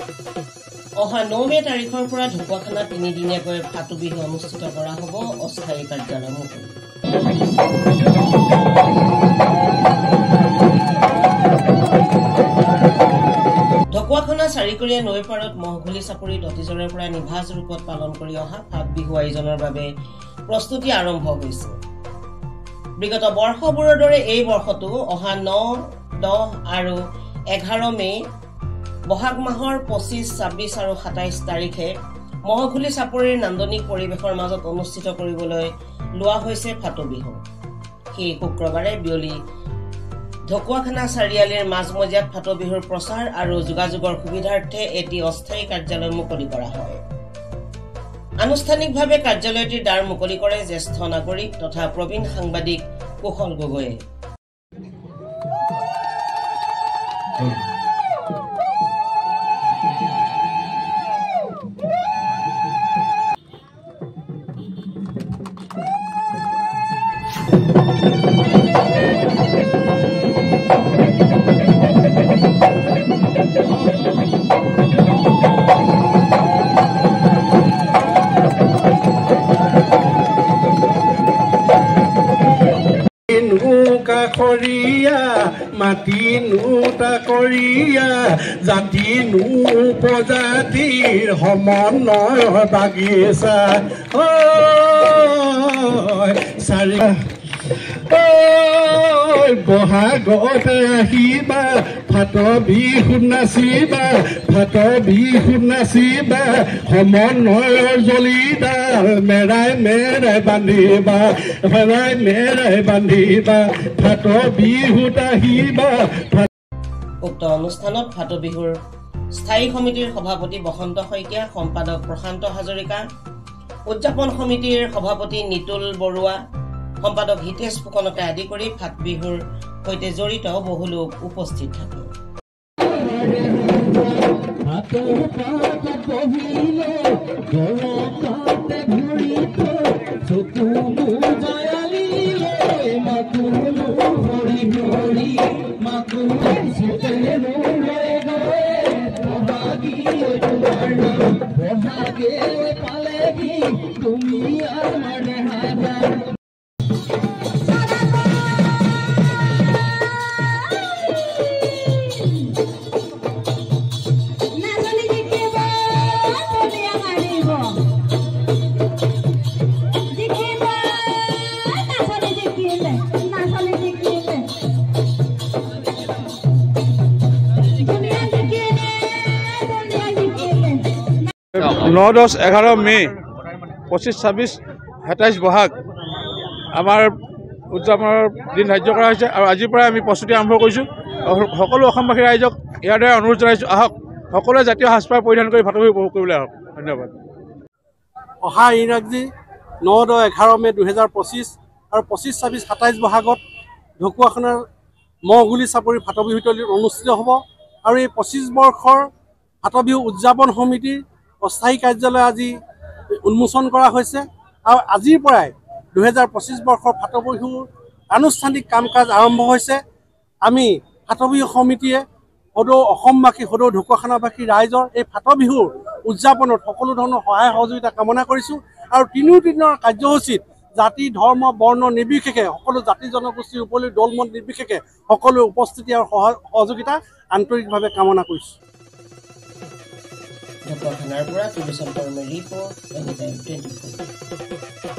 অহা 9 মে তাৰিখৰ পৰা ঢকুৱাখানাত 3 দিনীয়াকৈ ফাটু বিহু অনুষ্ঠিত কৰা হ'ব অস্থায়ী কাৰ্যালয় মুকলি। ঢকুৱাখানা চাৰিকৰীয়া নৈ পাৰত মহঘুলি চাপৰিত অতীজৰে পৰা নিভাজ ৰূপত পালন কৰি অহা ফাট বিহু আয়োজনৰ বাবে প্ৰস্তুতি আৰম্ভ হৈছে। বিগত বৰ্ষবোৰৰ দৰে এই বৰ্ষতো অহা 9, 10 আৰু 11 মে বহাগ মাহৰ 25, 26 আৰু 27 তাৰিখে মহঘুলি চাপৰিৰ নান্দনিক পৰিৱেশৰ মাজত অনুষ্ঠিত কৰিবলৈ লোৱা হৈছে ফাটু বিহু। সেই শুক্ৰবাৰে বিয়লি ঢকুৱাখানা চাৰিআলিৰ মাজমজিয়াত ফাটু বিহুৰ প্ৰচাৰ আৰু যোগাযোগৰ সুবিধাৰ্থে এটি অস্থায়ী কাৰ্যালয় মুকলি কৰা হয়। আনুষ্ঠানিকভাৱে কাৰ্যালয়টিৰ দ্বাৰ মুকলি কৰে জ্যেষ্ঠ নাগৰিক তথা প্ৰবীণ সাংবাদিক কুশল গগৈয়ে। কৰিয়া মাটি নুটা কৰিয়া জাতি নু উপজাতিৰ সমন্বয় বাগিচা চাৰি বহাগতে আহিবা ফাট বিহু নাচিবা ফাট বিহু নাচিবা সমন্বয়ৰ জলিডাল মেৰাই মেৰাই বান্ধিবা মেৰাই মেৰাই বান্ধিবা ফাট বিহুত আহিবা। উক্ত অনুষ্ঠানত ফাটু বিহুৰ স্থায়ী সমিতিৰ সভাপতি বসন্ত শইকীয়া, সম্পাদক প্ৰশান্ত হাজৰিকা, উদযাপন সমিতিৰ সভাপতি নিতুল বৰুৱা, সম্পাদক হিতেশ ফুকনকে আদি কৰি ফাট বিহুৰ সৈতে জড়িত বহু লোক উপস্থিত থাকে। नौ 10 11 मे 25 26 27 বহাগ আমাৰ উদযাপনৰ দিন ধাৰ্য কৰা হৈছে আৰু আজিৰ পৰা আমি প্ৰস্তুতি আৰম্ভ কৰিছোঁ। সকলো অসমবাসী ৰাইজক ইয়াৰ দ্বাৰা অনুৰোধ জনাইছোঁ, আহক সকলোৱে জাতীয় সাজপাৰ পৰিধান কৰি ফাটু বিহু উপভোগ কৰিবলৈ আহক। ধন্যবাদ। অহা ইংৰাজী 9, 10, 11 মে 2025 আৰু 25, 26, 27 বহাগত ঢকুৱাখানাৰ মহঘুলি চাপৰি ফাটু বিহুতলীত অনুষ্ঠিত হ'ব আৰু এই 25 বৰ্ষৰ ফাটু বিহু উদযাপন সমিতিৰ অস্থায়ী কাৰ্যালয় আজি উন্মোচন কৰা হৈছে আৰু আজিৰ পৰাই 2025 বৰ্ষৰ ফাটু বিহুৰ আনুষ্ঠানিক কাম কাজ আৰম্ভ হৈছে। আমি ফাটু বিহু সমিতিয়ে সদৌ অসমবাসী সদৌ ঢকুৱাখানাবাসী ৰাইজৰ এই ফাটু বিহুৰ উদযাপনত সকলো ধৰণৰ সহায় সহযোগিতা কামনা কৰিছোঁ আৰু 3 দিনৰ কাৰ্যসূচীত জাতি ধৰ্ম বৰ্ণ নিৰ্বিশেষে সকলো জাতি জনগোষ্ঠীৰ উপৰিও দলমত নিৰ্বিশেষে সকলো উপস্থিতি আৰু সহযোগিতা আন্তৰিকভাৱে কামনা কৰিছোঁ। ঢকুৱাখানাৰ পৰা তুলিচন্দ্ৰ ৰিপৰ্ট, এনিটাইম 24।